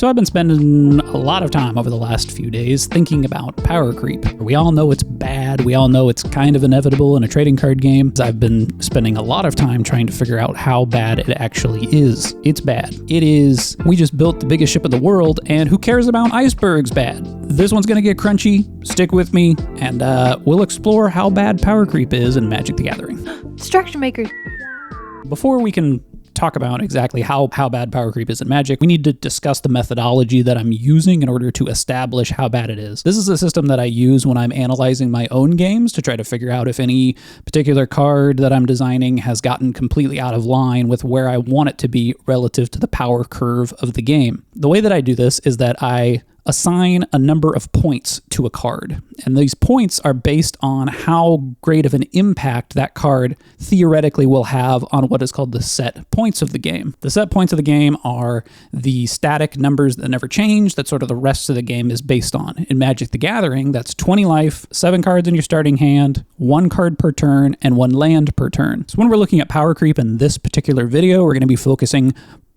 So I've been spending a lot of time over the last few days thinking about power creep. We all know it's bad. We all know it's kind of inevitable in a trading card game. I've been spending a lot of time trying to figure out how bad it actually is. It's bad. It is, we just built the biggest ship in the world, and who cares about icebergs bad? This one's gonna get crunchy. Stick with me, and we'll explore how bad power creep is in Magic the Gathering. Distraction makers. Before we can talk about exactly how bad power creep is in Magic, we need to discuss the methodology that I'm using in order to establish how bad it is. This is a system that I use when I'm analyzing my own games to try to figure out if any particular card that I'm designing has gotten completely out of line with where I want it to be relative to the power curve of the game. The way that I do this is that I assign a number of points to a card. And these points are based on how great of an impact that card theoretically will have on what is called the set points of the game. The set points of the game are the static numbers that never change, that sort of the rest of the game is based on. In Magic the Gathering, that's 20 life, 7 cards in your starting hand, 1 card per turn, and 1 land per turn. So when we're looking at power creep in this particular video, we're going to be focusing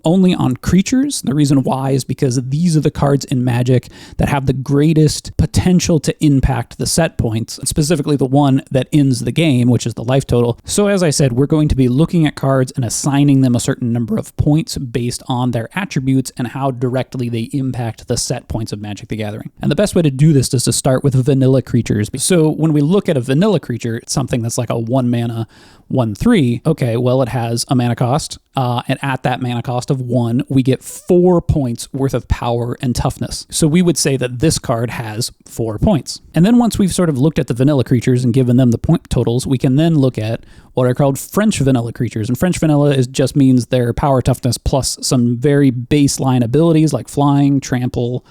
only on creatures. The reason why is because these are the cards in Magic that have the greatest potential to impact the set points, specifically the one that ends the game, which is the life total. So as I said, we're going to be looking at cards and assigning them a certain number of points based on their attributes and how directly they impact the set points of Magic the Gathering. And the best way to do this is to start with vanilla creatures. So when we look at a vanilla creature, it's something that's like a 1 mana, 1/3. Okay, well, it has a mana cost, and at that mana cost of 1, we get 4 points worth of power and toughness. So we would say that this card has 4 points. And then once we've sort of looked at the vanilla creatures and given them the point totals, we can then look at what are called French vanilla creatures. And French vanilla just means their power toughness plus some very baseline abilities like flying, trample,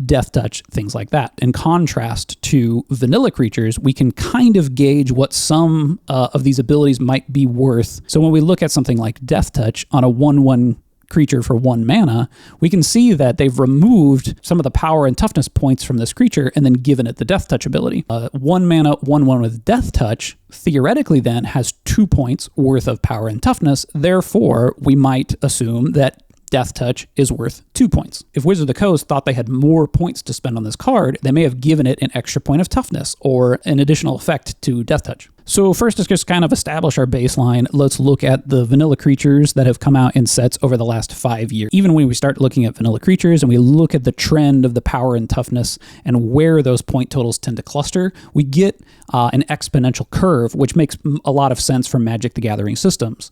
death touch, things like that. In contrast to vanilla creatures, we can kind of gauge what some of these abilities might be worth. So when we look at something like death touch on a 1/1 creature for 1 mana, we can see that they've removed some of the power and toughness points from this creature and then given it the death touch ability. 1 mana, 1/1 with death touch theoretically then has 2 points worth of power and toughness. Therefore, we might assume that death touch is worth 2 points. If Wizards of the Coast thought they had more points to spend on this card, they may have given it an extra point of toughness or an additional effect to death touch. So first, let's just kind of establish our baseline. Let's look at the vanilla creatures that have come out in sets over the last 5 years. Even when we start looking at vanilla creatures and we look at the trend of the power and toughness and where those point totals tend to cluster, we get an exponential curve, which makes a lot of sense for Magic the Gathering systems.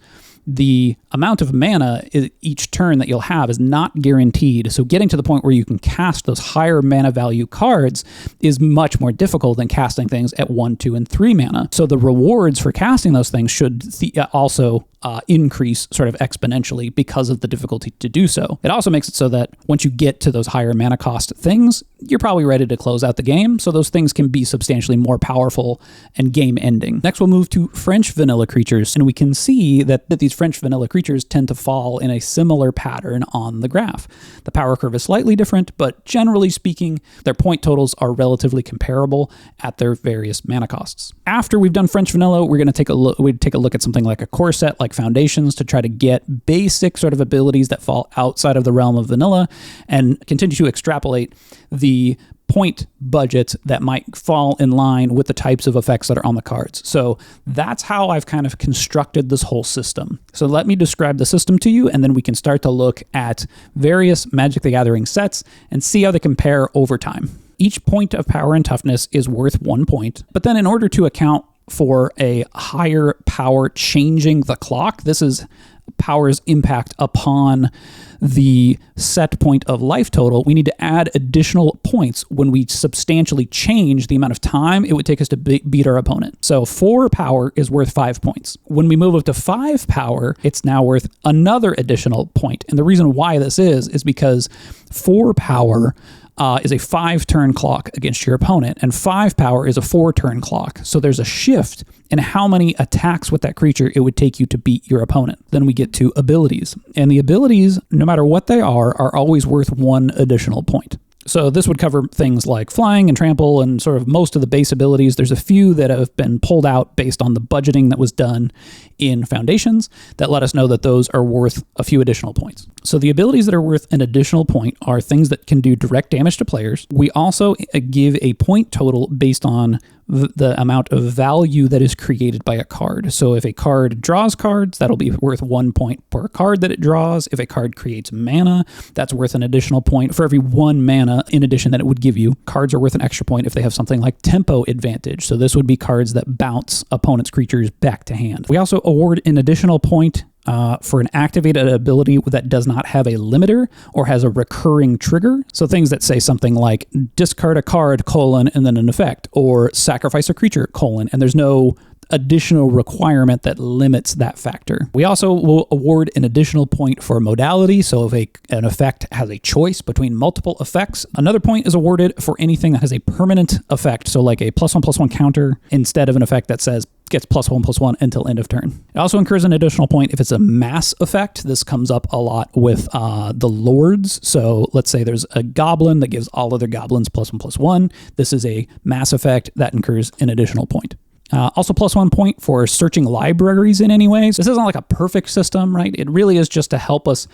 The amount of mana each turn that you'll have is not guaranteed, so getting to the point where you can cast those higher mana value cards is much more difficult than casting things at 1, 2, and 3 mana. So the rewards for casting those things should also increase sort of exponentially because of the difficulty to do so. It also makes it so that once you get to those higher mana cost things, you're probably ready to close out the game, so those things can be substantially more powerful and game ending. Next, we'll move to French vanilla creatures, and we can see that these French vanilla creatures tend to fall in a similar pattern on the graph. The power curve is slightly different, but generally speaking, their point totals are relatively comparable at their various mana costs. After we've done French vanilla, we're going to take a look at something like a core set, like Foundations, to try to get basic sort of abilities that fall outside of the realm of vanilla and continue to extrapolate the point budget that might fall in line with the types of effects that are on the cards. So that's how I've kind of constructed this whole system. So let me describe the system to you, and then we can start to look at various Magic the Gathering sets and see how they compare over time. Each point of power and toughness is worth 1 point, but then in order to account for a higher power changing the clock, this is power's impact upon the set point of life total, we need to add additional points when we substantially change the amount of time it would take us to beat our opponent. So 4 power is worth 5 points. When we move up to 5 power, it's now worth another additional point. And the reason why this is because 4 power is a 5-turn clock against your opponent, and 5 power is a 4-turn clock. So there's a shift in how many attacks with that creature it would take you to beat your opponent. Then we get to abilities, and the abilities, no matter what they are always worth 1 additional point. So this would cover things like flying and trample and sort of most of the base abilities. There's a few that have been pulled out based on the budgeting that was done in Foundations that let us know that those are worth a few additional points. So the abilities that are worth an additional point are things that can do direct damage to players. We also give a point total based on the amount of value that is created by a card. So if a card draws cards, that'll be worth 1 point per card that it draws. If a card creates mana, that's worth an additional point for every 1 mana in addition that it would give you. Cards are worth an extra point if they have something like tempo advantage. So this would be cards that bounce opponents' creatures back to hand. We also award an additional point for an activated ability that does not have a limiter or has a recurring trigger. So things that say something like discard a card, and then an effect, or sacrifice a creature, and there's no additional requirement that limits that factor. We also will award an additional point for modality. So if an effect has a choice between multiple effects, another point is awarded for anything that has a permanent effect. So like a +1/+1 counter instead of an effect that says gets +1/+1 until end of turn. It also incurs an additional point if it's a mass effect. This comes up a lot with the lords. So let's say there's a goblin that gives all other goblins +1/+1. This is a mass effect that incurs an additional point. Also +1 point for searching libraries in any ways. This isn't like a perfect system, right? It really is just to help us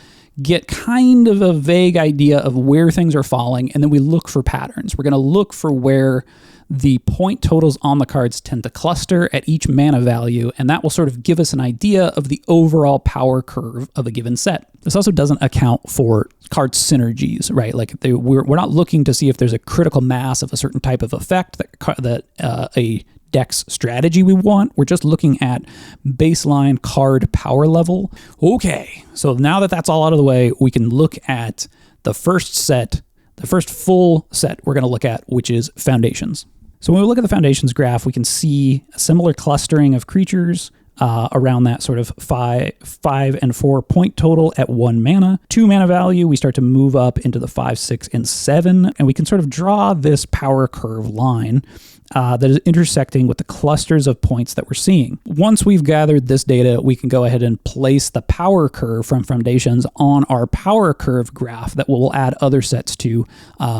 get kind of a vague idea of where things are falling, and then we look for patterns. We're going to look for where the point totals on the cards tend to cluster at each mana value, and that will sort of give us an idea of the overall power curve of a given set. This also doesn't account for card synergies, right? Like we're not looking to see if there's a critical mass of a certain type of effect that a deck's strategy we want. We're just looking at baseline card power level. Okay, so now that that's all out of the way, we can look at the first set, the first full set we're going to look at, which is Foundations. So when we look at the Foundations graph, we can see a similar clustering of creatures around that sort of 5 and 4 point total at 1 mana. 2 mana value, we start to move up into the 5, 6, and 7, and we can sort of draw this power curve line that is intersecting with the clusters of points that we're seeing. Once we've gathered this data, we can go ahead and place the power curve from Foundations on our power curve graph that we'll add other sets to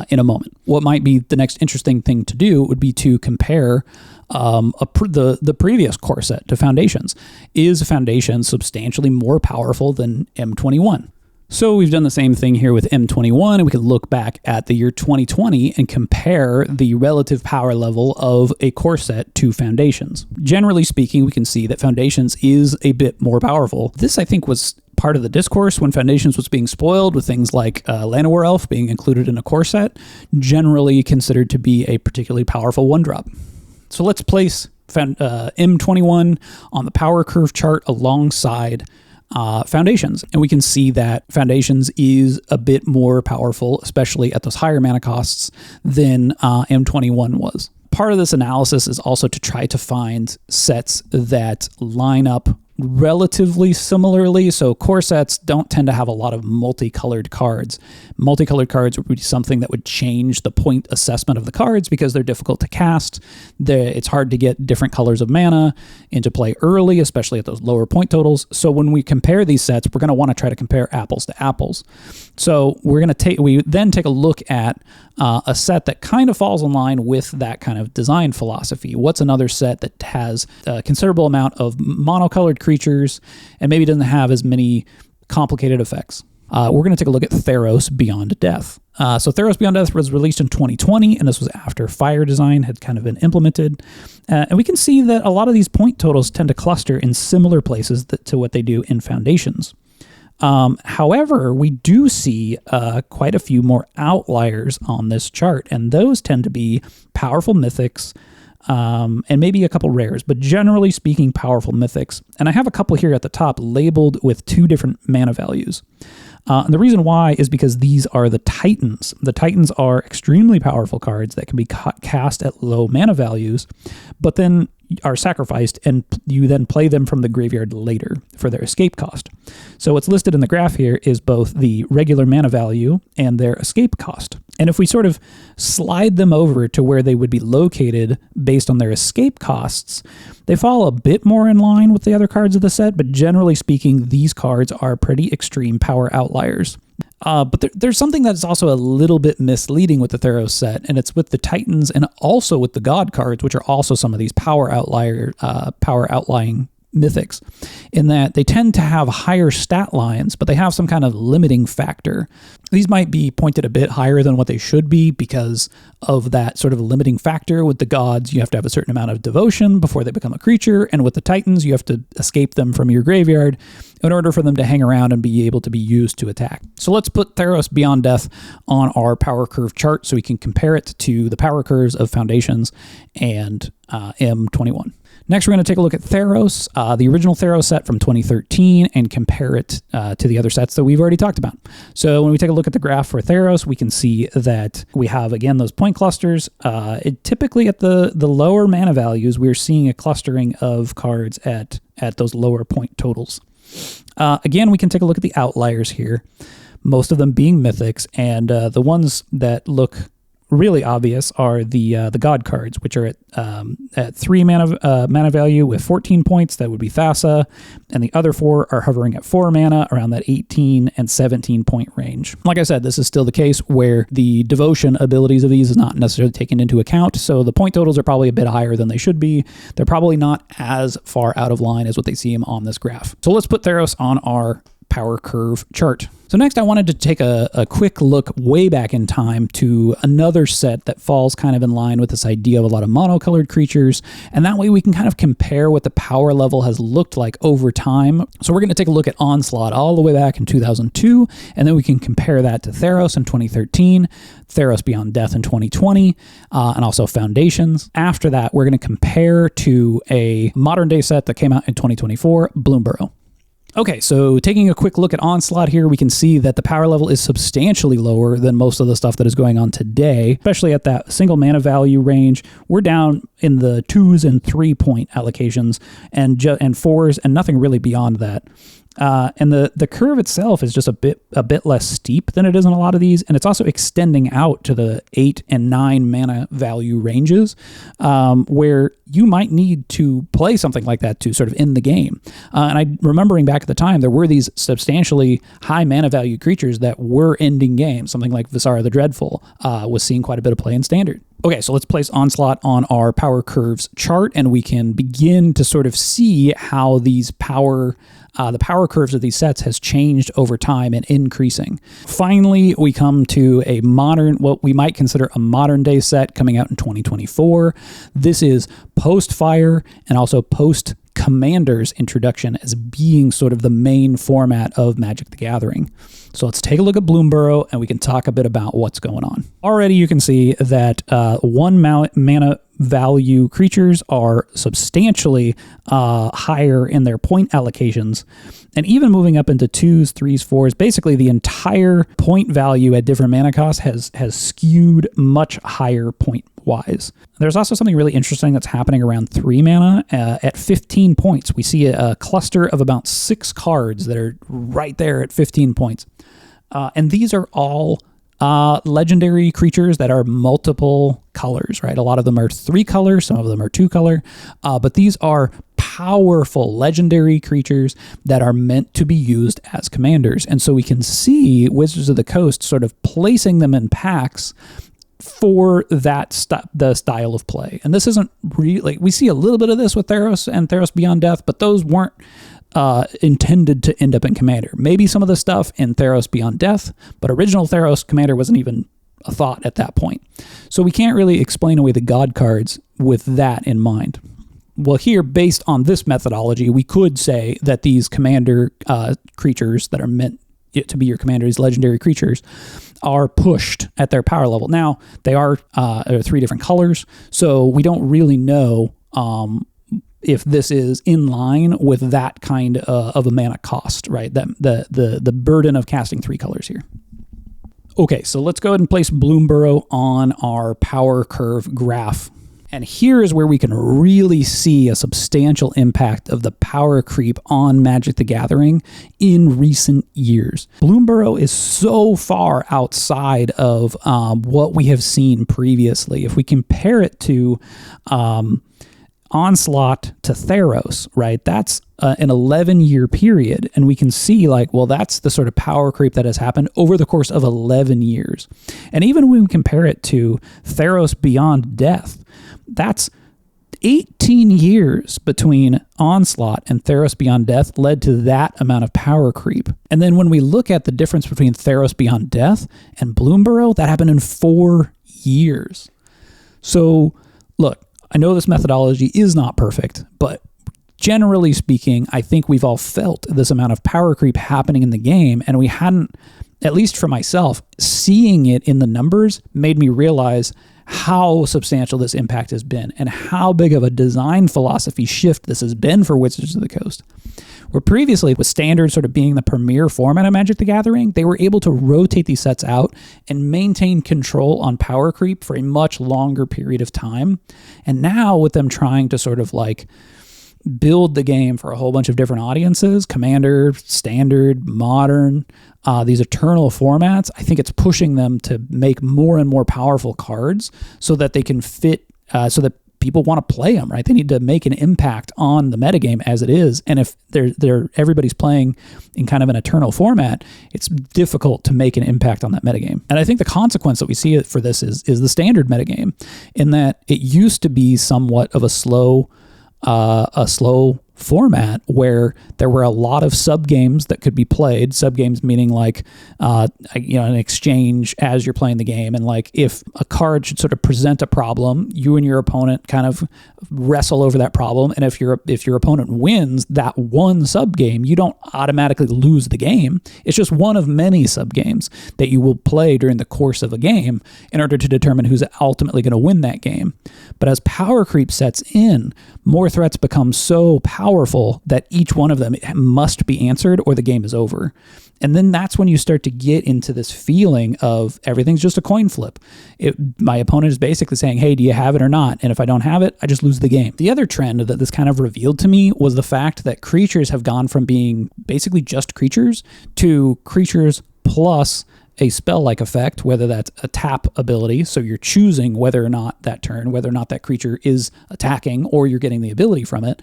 in a moment. What might be the next interesting thing to do would be to compare the previous core set to Foundations. Is Foundations substantially more powerful than M21? So we've done the same thing here with M21, and we can look back at the year 2020 and compare the relative power level of a core set to Foundations. Generally speaking, we can see that Foundations is a bit more powerful. This, I think, was part of the discourse when Foundations was being spoiled with things like Llanowar Elf being included in a core set, generally considered to be a particularly powerful one-drop. So let's place M21 on the power curve chart alongside Foundations, and we can see that Foundations is a bit more powerful, especially at those higher mana costs, than M21 was. Part of this analysis is also to try to find sets that line up relatively similarly. So core sets don't tend to have a lot of multicolored cards. Multicolored cards would be something that would change the point assessment of the cards because they're difficult to cast. It's hard to get different colors of mana into play early, especially at those lower point totals. So when we compare these sets, we're going to want to try to compare apples to apples. So we then take a look at a set that kind of falls in line with that kind of design philosophy. What's another set that has a considerable amount of monocolored creatures and maybe doesn't have as many complicated effects? We're going to take a look at Theros Beyond Death. So Theros Beyond Death was released in 2020, and this was after Fire Design had kind of been implemented. And we can see that a lot of these point totals tend to cluster in similar places to what they do in Foundations. However, we do see quite a few more outliers on this chart, and those tend to be powerful mythics, and maybe a couple rares, but generally speaking, powerful mythics. And I have a couple here at the top labeled with 2 different mana values. And the reason why is because these are the Titans. The Titans are extremely powerful cards that can be cast at low mana values, but then are sacrificed, and you then play them from the graveyard later for their escape cost. So what's listed in the graph here is both the regular mana value and their escape cost. And if we sort of slide them over to where they would be located based on their escape costs, they fall a bit more in line with the other cards of the set, but generally speaking, these cards are pretty extreme power outliers. But there's something that's also a little bit misleading with the Theros set, and it's with the Titans and also with the God cards, which are also some of these power outlying mythics, in that they tend to have higher stat lines, but they have some kind of limiting factor. These might be pointed a bit higher than what they should be because of that sort of limiting factor. With the gods, you have to have a certain amount of devotion before they become a creature, and with the Titans, you have to escape them from your graveyard in order for them to hang around and be able to be used to attack. So let's put Theros Beyond Death on our power curve chart so we can compare it to the power curves of Foundations and M21. Next, we're going to take a look at Theros, the original Theros set from 2013, and compare it to the other sets that we've already talked about. So when we take a look at the graph for Theros, we can see that we have, again, those point clusters. Typically at the lower mana values, we're seeing a clustering of cards at those lower point totals. Again, we can take a look at the outliers here, most of them being mythics, and the ones that look really obvious are the God cards, which are at 3 mana value with 14 points. That would be Thassa, and the other 4 are hovering at 4 mana around that 18 and 17 point range. Like I said, this is still the case where the devotion abilities of these is not necessarily taken into account, so the point totals are probably a bit higher than they should be. They're probably not as far out of line as what they seem on this graph. So let's put Theros on our power curve chart. So next I wanted to take a quick look way back in time to another set that falls kind of in line with this idea of a lot of monocolored creatures, and that way we can kind of compare what the power level has looked like over time. So we're going to take a look at Onslaught all the way back in 2002, and then we can compare that to Theros in 2013, Theros Beyond Death in 2020, and also Foundations. After that, we're going to compare to a modern day set that came out in 2024, Bloomburrow. Okay, so taking a quick look at Onslaught here, we can see that the power level is substantially lower than most of the stuff that is going on today, especially at that single mana value range. We're down in the 2s and 3 point allocations and 4s and nothing really beyond that. And the curve itself is just a bit less steep than it is in a lot of these, and it's also extending out to the 8 and 9 mana value ranges, where you might need to play something like that to sort of end the game. And I remembering back at the time, there were these substantially high mana value creatures that were ending games. Something like Visara the Dreadful was seeing quite a bit of play in Standard. Okay, so let's place Onslaught on our power curves chart, and we can begin to sort of see how these the power curves of these sets has changed over time and increasing. Finally, we come to what we might consider a modern day set coming out in 2024. This is post-Fire and also post-Commander's introduction as being sort of the main format of Magic the Gathering. So let's take a look at Bloomburrow and we can talk a bit about what's going on. Already you can see that 1 mana value creatures are substantially higher in their point allocations, and even moving up into 2s, 3s, 4s, basically the entire point value at different mana costs has skewed much higher point wise. There's also something really interesting that's happening around 3 mana. At 15 points, we see a cluster of about 6 cards that are right there at 15 points. And these are all legendary creatures that are multiple colors, right? A lot of them are 3 colors, some of them are 2 color, but these are powerful legendary creatures that are meant to be used as commanders. And so we can see Wizards of the Coast sort of placing them in packs for the style of play. And this isn't really, we see a little bit of this with Theros and Theros Beyond Death, but those weren't intended to end up in Commander. Maybe some of the stuff in Theros Beyond Death, but original Theros Commander wasn't even a thought at that point. So we can't really explain away the God cards with that in mind. Well, here, based on this methodology, we could say that these Commander creatures that are meant to be your commander, these legendary creatures, are pushed at their power level. Now, they are 3 different colors, so we don't really know if this is in line with that kind of a mana cost, right? The burden of casting 3 colors here. Okay, so let's go ahead and place Bloomburrow on our power curve graph. And here is where we can really see a substantial impact of the power creep on Magic the Gathering in recent years. Bloomburrow is so far outside of what we have seen previously. If we compare it to Onslaught to Theros, right? That's an 11-year period, and we can see like, well, that's the sort of power creep that has happened over the course of 11 years. And even when we compare it to Theros Beyond Death, that's 18 years between Onslaught and Theros Beyond Death led to that amount of power creep. And then when we look at the difference between Theros Beyond Death and Bloomburrow, that happened in 4 years. So look, I know this methodology is not perfect, but generally speaking, I think we've all felt this amount of power creep happening in the game, and we hadn't, at least for myself, seeing it in the numbers made me realize how substantial this impact has been and how big of a design philosophy shift this has been for Wizards of the Coast. Where previously, with Standard sort of being the premier format of Magic the Gathering, they were able to rotate these sets out and maintain control on power creep for a much longer period of time. And now with them trying to sort of like build the game for a whole bunch of different audiences, Commander, Standard, Modern, these Eternal formats, I think it's pushing them to make more and more powerful cards so that they can fit, so that people want to play them, right? They need to make an impact on the metagame as it is. And if everybody's playing in kind of an Eternal format, it's difficult to make an impact on that metagame. And I think the consequence that we see for this is the Standard metagame, in that it used to be somewhat of a slow format where there were a lot of sub games that could be played. Sub games meaning like an exchange as you're playing the game, and like if a card should sort of present a problem, you and your opponent kind of wrestle over that problem, and if your opponent wins that one sub game, you don't automatically lose the game. It's just one of many sub games that you will play during the course of a game in order to determine who's ultimately going to win that game. But as power creep sets in, more threats become so powerful that each one of them must be answered or the game is over. And then that's when you start to get into this feeling of everything's just a coin flip. My opponent is basically saying, hey, do you have it or not? And if I don't have it, I just lose the game. The other trend that this kind of revealed to me was the fact that creatures have gone from being basically just creatures to creatures plus a spell-like effect, whether that's a tap ability, so you're choosing whether or not that turn, whether or not that creature is attacking, or you're getting the ability from it,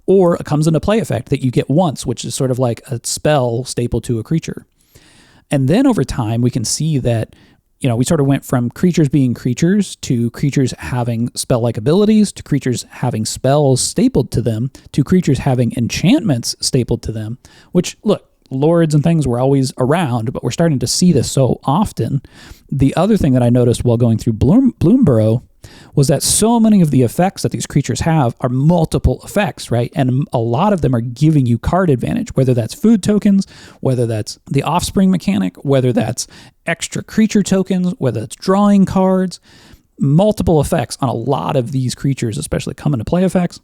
or a comes into play effect that you get once, which is sort of like a spell stapled to a creature. And then over time, we can see that, we sort of went from creatures being creatures to creatures having spell-like abilities, to creatures having spells stapled to them, to creatures having enchantments stapled to them, which, look, lords and things were always around, but we're starting to see this so often. The other thing that I noticed while going through Bloomburrow was that so many of the effects that these creatures have are multiple effects, right? And a lot of them are giving you card advantage, whether that's food tokens, whether that's the offspring mechanic, whether that's extra creature tokens, whether it's drawing cards. Multiple effects on a lot of these creatures, especially come into play effects,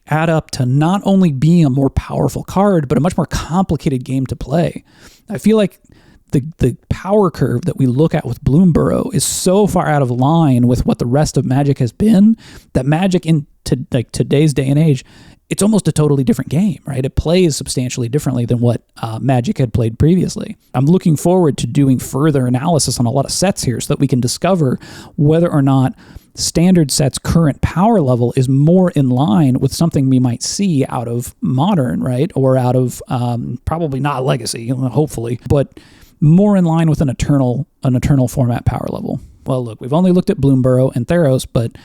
add up to not only being a more powerful card, but a much more complicated game to play. I feel like the power curve that we look at with Bloomburrow is so far out of line with what the rest of Magic has been, that Magic in today's day and age, it's almost a totally different game, right? It plays substantially differently than what Magic had played previously. I'm looking forward to doing further analysis on a lot of sets here so that we can discover whether or not Standard set's current power level is more in line with something we might see out of Modern, right? Or out of probably not Legacy, hopefully, but more in line with an Eternal format power level. Well, look, we've only looked at Bloomburrow and Theros, but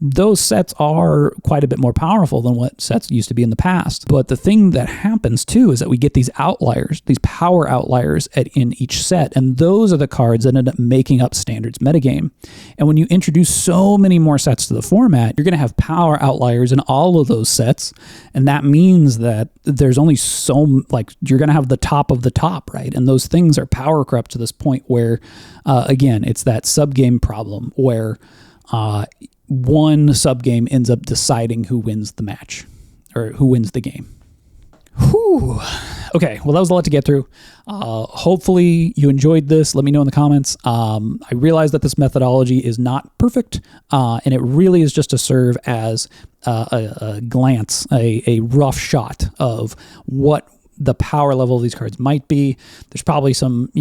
those sets are quite a bit more powerful than what sets used to be in the past. But the thing that happens too is that we get these outliers, these power outliers in each set, and those are the cards that end up making up Standard's metagame. And when you introduce so many more sets to the format, you're going to have power outliers in all of those sets, and that means that there's only you're going to have the top of the top, right? And those things are power corrupt to this point where, again, it's that subgame problem where one subgame ends up deciding who wins the match or who wins the game. Whew. Okay, well, that was a lot to get through. Hopefully you enjoyed this. Let me know in the comments. I realize that this methodology is not perfect, and it really is just to serve as a glance, a rough shot of what the power level of these cards might be. There's probably some,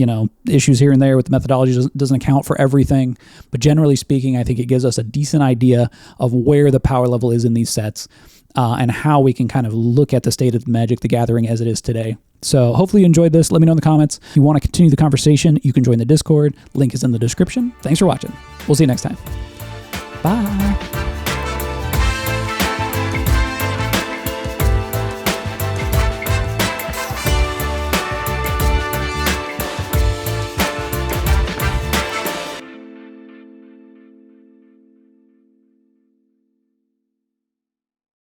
issues here and there with the methodology. Doesn't account for everything, but generally speaking, I think it gives us a decent idea of where the power level is in these sets. And how we can kind of look at the state of Magic the Gathering as it is today. So hopefully you enjoyed this. Let me know in the comments. If you want to continue the conversation, you can join the Discord. Link is in the description. Thanks for watching. We'll see you next time. Bye.